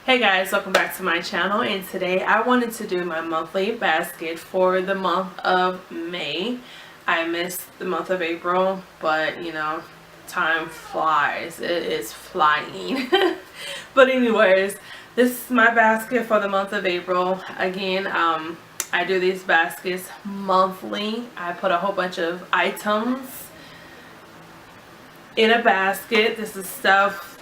Hey guys, welcome back to my channel, and today I wanted to do my monthly basket for the month of May. I missed the month of April, but you know, time flies. It is flying. But anyways, this is my basket for the month of April. Again, I do these baskets monthly. I put a whole bunch of items in a basket. This is stuff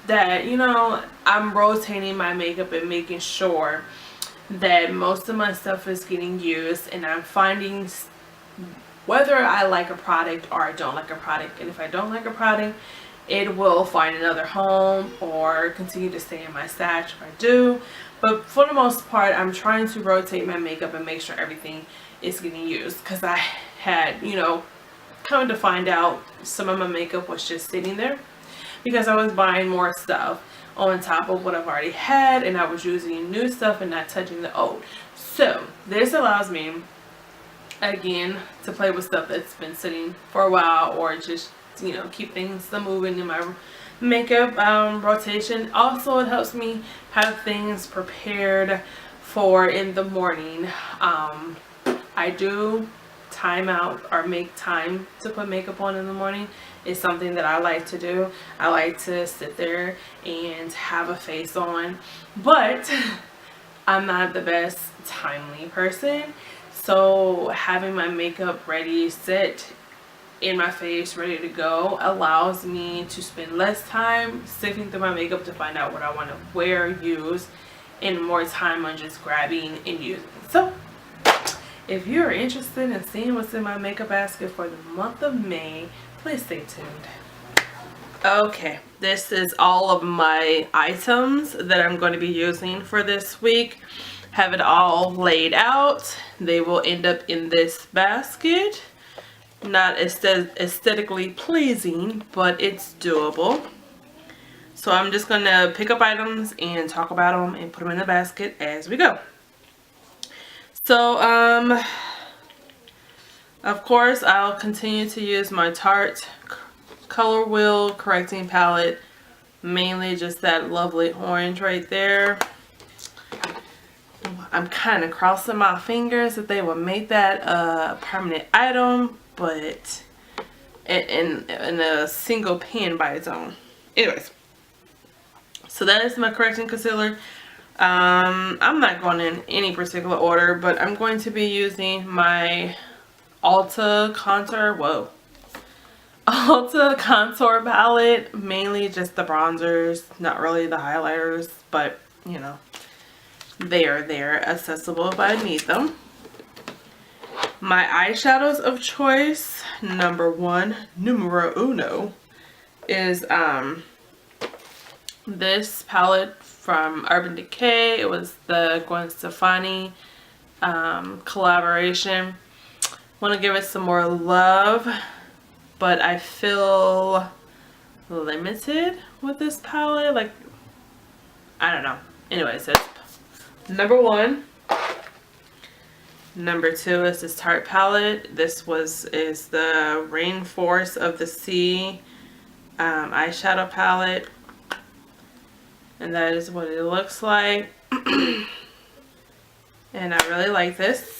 that, you know, I'm rotating my makeup and making sure that most of my stuff is getting used, and I'm finding whether I like a product or I don't like a product. And if I don't like a product, it will find another home or continue to stay in my stash if I do. But for the most part, I'm trying to rotate my makeup and make sure everything is getting used, because I had, you know, come to find out some of my makeup was just sitting there because I was buying more stuff on top of what I've already had, and I was using new stuff and not touching the old. So this allows me, again, to play with stuff that's been sitting for a while, or just, you know, keep things moving in my makeup rotation. Also, it helps me have things prepared for in the morning. I do time out or make time to put makeup on in the morning. Is something that I like to do. I like to sit there and have a face on, but I'm not the best timely person. So having my makeup ready, set in my face, ready to go, allows me to spend less time sifting through my makeup to find out what I want to wear, use, and more time on just grabbing and using. So if you're interested in seeing what's in my makeup basket for the month of May, please stay tuned. Okay, this is all of my items that I'm going to be using for this week. Have it all laid out. They will end up in this basket. Not aesthetically pleasing, but it's doable. So I'm just going to pick up items and talk about them and put them in the basket as we go. So, of course, I'll continue to use my Tarte Color Wheel Correcting Palette. Mainly just that lovely orange right there. I'm kind of crossing my fingers that they will make that a permanent item, but in a single pen by its own. Anyways, so that is my correcting concealer. I'm not going in any particular order, but I'm going to be using my Ulta Contour palette. Mainly just the bronzers, not really the highlighters, but you know, they are there, accessible if I need them. My eyeshadows of choice, numero uno, is this palette from Urban Decay. It was the Gwen Stefani collaboration. Want to give it some more love, but I feel limited with this palette. Like, I don't know. Anyways, it's number one. Number two is this Tarte palette. This is the Rainforest of the Sea eyeshadow palette. And that is what it looks like. And I really like this.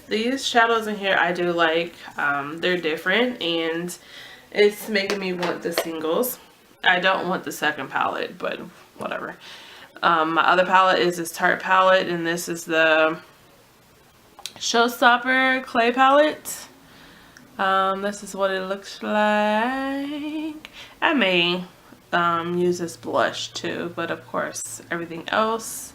These shadows in here I do like. They're different, and it's making me want the singles. I don't want the second palette, but whatever. My other palette is this Tarte palette, and this is the Showstopper clay palette. This is what it looks like. I may use this blush too, but of course everything else,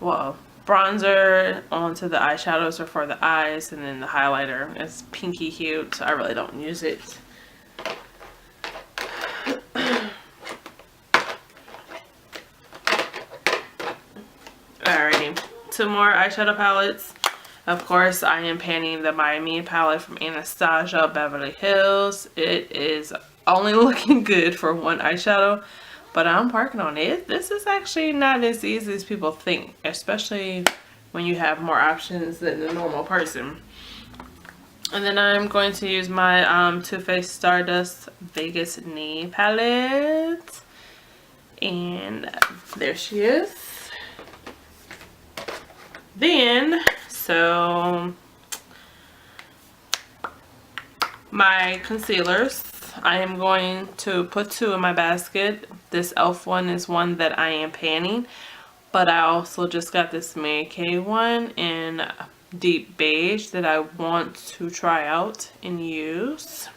well, bronzer onto the eyeshadows are for the eyes, and then the highlighter is pinky hue, so I really don't use it. Alrighty, two more eyeshadow palettes. Of course, I am panning the Miami palette from Anastasia Beverly Hills. It is only looking good for one eyeshadow, but I'm working on it. This is actually not as easy as people think, especially when you have more options than the normal person. And then I'm going to use my Too Faced Stardust Vegas Knee palette. And there she is. Then, so my concealers, I am going to put 2 in my basket. This e.l.f. one is one that I am panning, but I also just got this Mary Kay one in deep beige that I want to try out and use.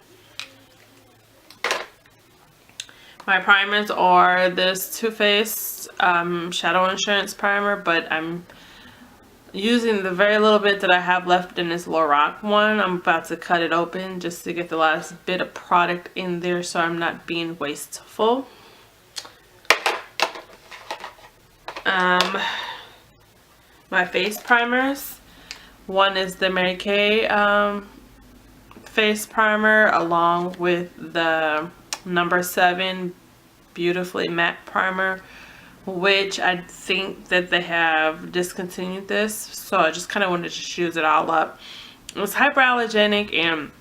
My primers are this Too Faced Shadow Insurance Primer, but I'm using the very little bit that I have left in this Lorac one. I'm about to cut it open just to get the last bit of product in there so I'm not being wasteful. My face primers. One is the Mary Kay face primer along with the number 7 Beautifully Matte Primer, which I think that they have discontinued this, so I just kind of wanted to just use it all up. It's hyperallergenic, and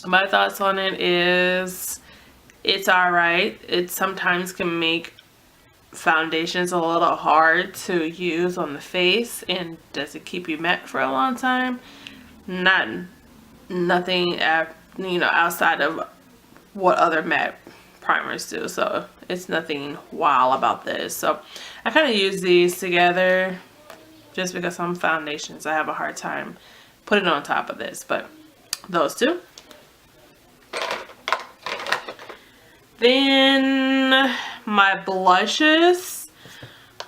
my thoughts on it is it's alright. It sometimes can make foundations a little hard to use on the face. And does it keep you matte for a long time? Nothing outside of what other matte primers do, so it's nothing wow about this. So I kind of use these together just because some foundations I have a hard time putting on top of this, but those 2. Then my blushes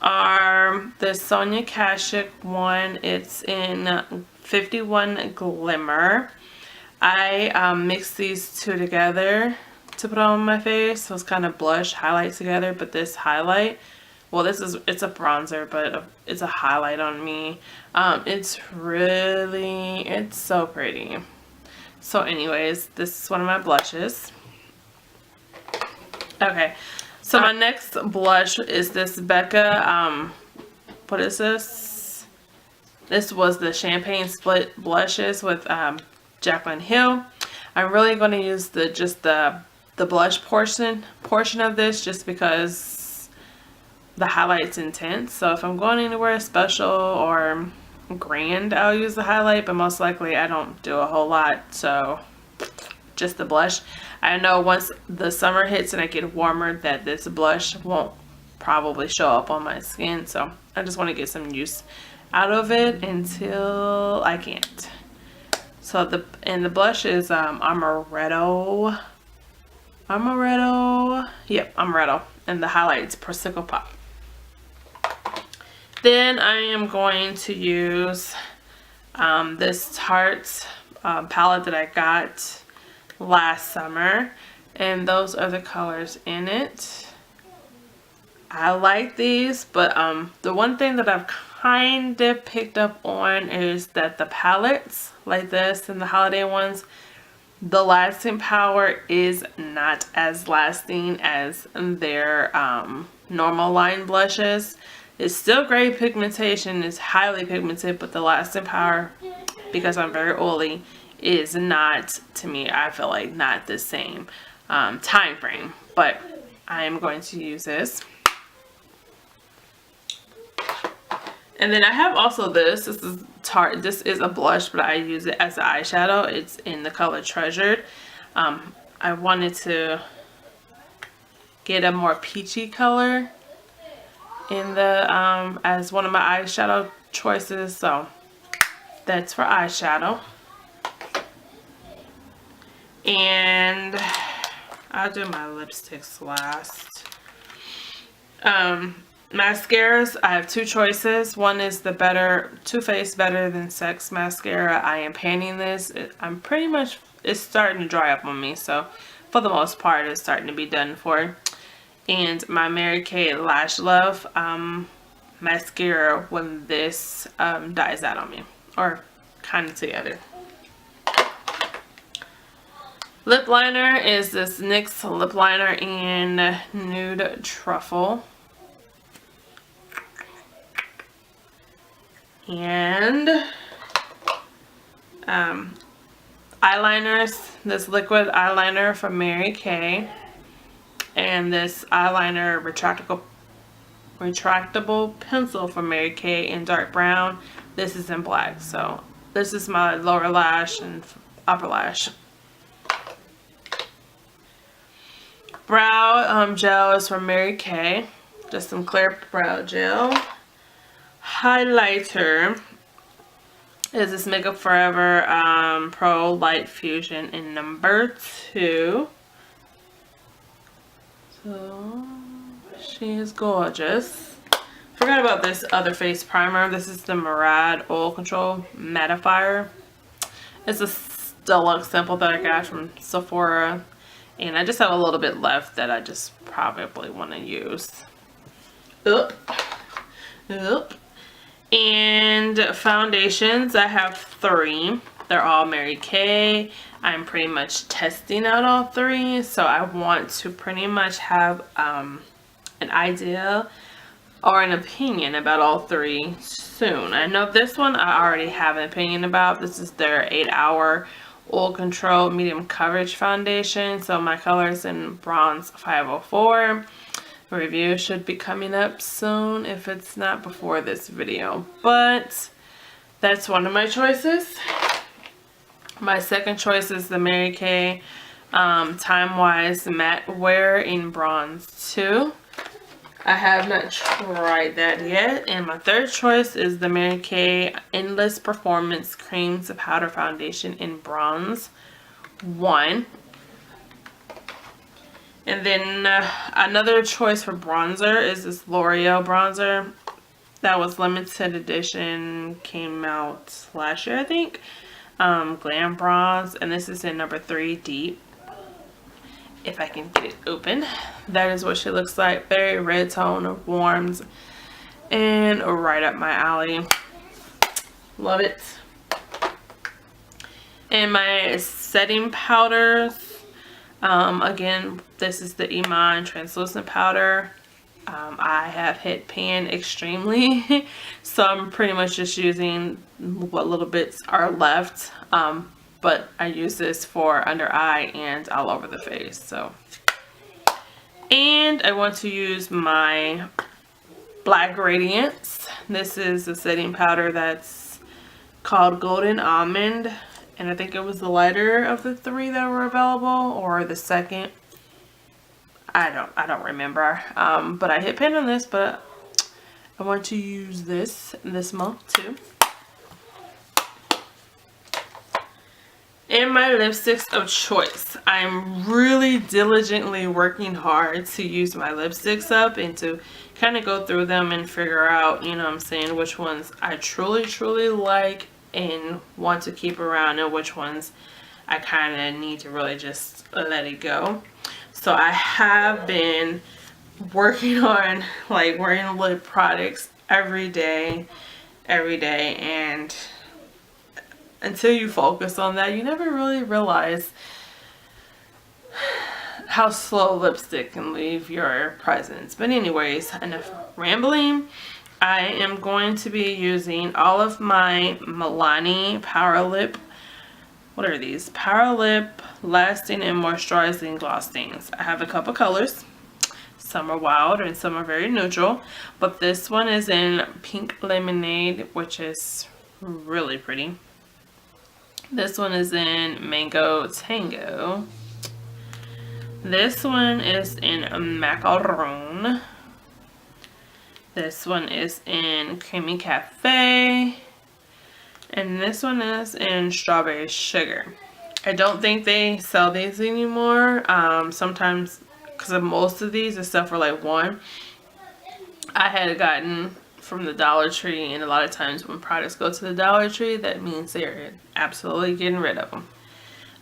are the Sonia Kashuk one. It's in 51 Glimmer. I mixed these 2 together to put on my face, so it's kind of blush highlight together. But this highlight, well, it's a bronzer, but it's a highlight on me. It's so pretty. So anyways, this is one of my blushes. Okay, so my next blush is this Becca, what is this? This was the Champagne Split Blushes with Jaclyn Hill. I'm really going to use the blush portion of this just because the highlight's intense. So if I'm going anywhere special or grand, I'll use the highlight, but most likely I don't do a whole lot, so just the blush. I know once the summer hits and I get warmer that this blush won't probably show up on my skin, so I just want to get some use out of it until I can't. So the blush is Amaretto. Yep, Amaretto. And the highlight is Prosecco Pop. Then I am going to use this Tarte palette that I got last summer, and those are the colors in it. I like these, but the one thing that I've kind of picked up on is that the palettes like this and the holiday ones, the lasting power is not as lasting as their normal line blushes. It's still great pigmentation, it's highly pigmented, but the lasting power, because I'm very oily, is not, to me, I feel like not the same time frame. But I am going to use this. And then I have also this is Tarte. This is a blush, but I use it as an eyeshadow. It's in the color Treasured. I wanted to get a more peachy color in the as one of my eyeshadow choices, so that's for eyeshadow. And I'll do my lipsticks last. Mascaras, I have 2 choices. One is the Too Faced Better Than Sex mascara. I am panning this. It's starting to dry up on me, so for the most part it's starting to be done for. And my Mary Kay Lash Love mascara when this dies out on me, or kind of together. Lip liner is this NYX lip liner in Nude Truffle. And eyeliners, this liquid eyeliner from Mary Kay. and this eyeliner retractable pencil from Mary Kay in dark brown. This is in black. So this is my lower lash and upper lash. Brow gel is from Mary Kay. Just some clear brow gel. Highlighter is this Makeup Forever Pro Light Fusion in number 2. So she is gorgeous. Forgot about this other face primer. This is the Murad Oil Control Mattifier. It's a deluxe sample that I got from Sephora, and I just have a little bit left that I just probably want to use. Oop. And foundations, I have 3. They're all Mary Kay. I'm pretty much testing out all 3, so I want to pretty much have an idea or an opinion about all 3 soon. I know this one I already have an opinion about. This is their 8-hour oil control medium coverage foundation. So my color is in bronze 504. Review should be coming up soon if it's not before this video, but that's one of my choices. My second choice is the Mary Kay Time Wise Matte Wear in bronze 2. I have not tried that yet. And my third choice is the Mary Kay Endless Performance Cream to Powder Foundation in bronze 1. And then another choice for bronzer is this L'Oreal bronzer. That was limited edition, came out last year I think. Glam Bronze, and this is in number 3 Deep. If I can get it open. That is what she looks like. Very red tone, warms, and right up my alley. Love it. And my setting powders. Again, this is the Iman translucent powder. I have hit pan extremely, so I'm pretty much just using what little bits are left. But I use this for under eye and all over the face. So, and I want to use my Black Radiance. This is a setting powder that's called Golden Almond. And I think it was the lighter of the 3 that were available, or the second. I don't remember. But I hit pan on this, but I want to use this month too. And my lipsticks of choice. I'm really diligently working hard to use my lipsticks up and to kind of go through them and figure out, you know what I'm saying, which ones I truly like and want to keep around, and which ones I kind of need to really just let it go. So I have been working on like wearing lip products every day, and until you focus on that, you never really realize how slow lipstick can leave your presence. But anyways, enough rambling. I am going to be using all of my Milani Power Lip. What are these? Power Lip Lasting and Moisturizing Gloss Stains. I have a couple colors. Some are wild and some are very neutral. But this one is in Pink Lemonade, which is really pretty. This one is in Mango Tango. This one is in Macaron. This one is in Creamy Cafe. And this one is in Strawberry Sugar. I don't think they sell these anymore. Sometimes, because of most of these, the stuff for like $1. I had gotten from the Dollar Tree, and a lot of times when products go to the Dollar Tree, that means they're absolutely getting rid of them.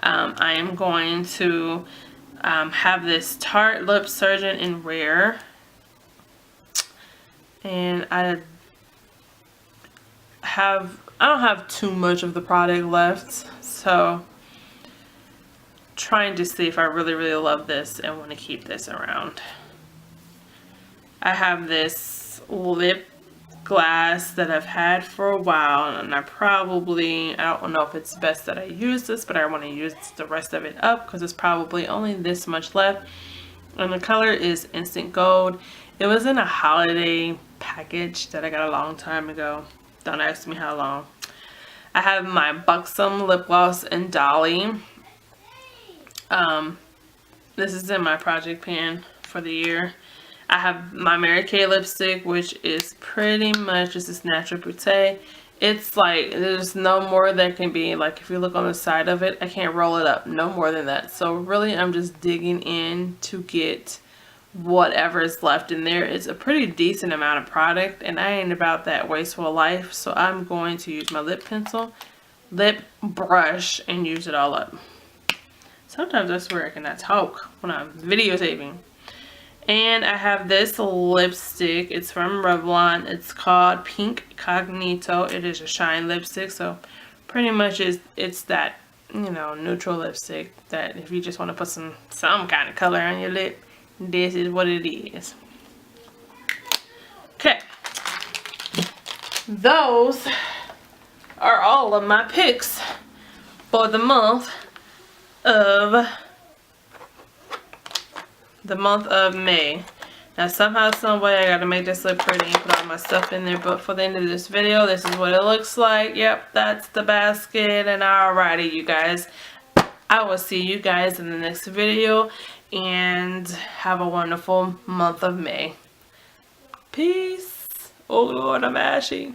I am going to have this Tarte Lip Surgeon in Ware. And I don't have too much of the product left, so trying to see if I really love this and want to keep this around. I have this lip glass that I've had for a while, and I don't know if it's best that I use this, but I want to use the rest of it up because it's probably only this much left. And the color is Instant Gold. It was in a holiday package that I got a long time ago. Don't ask me how long. I have my Buxom lip gloss in Dolly. This is in my project pan for the year. I have my Mary Kay lipstick, which is pretty much just this Natural Beauté. It's like, there's no more that can be, like if you look on the side of it, I can't roll it up, no more than that. So really I'm just digging in to get whatever is left in there. It's a pretty decent amount of product, and I ain't about that wasteful life. So I'm going to use my lip pencil, lip brush, and use it all up. Sometimes I swear I cannot talk when I'm videotaping. And I have this lipstick. It's from Revlon. It's called Pink Cognito. It is a shine lipstick. So pretty much it's that, you know, neutral lipstick that if you just want to put some kind of color on your lip, this is what it is. Okay. Those are all of my picks for the month of May. Now somehow, some way, I gotta make this look pretty and put all my stuff in there, but for the end of this video, this is what it looks like. Yep, that's the basket. And alrighty, you guys, I will see you guys in the next video, and have a wonderful month of May. Peace. Oh Lord, I'm ashy.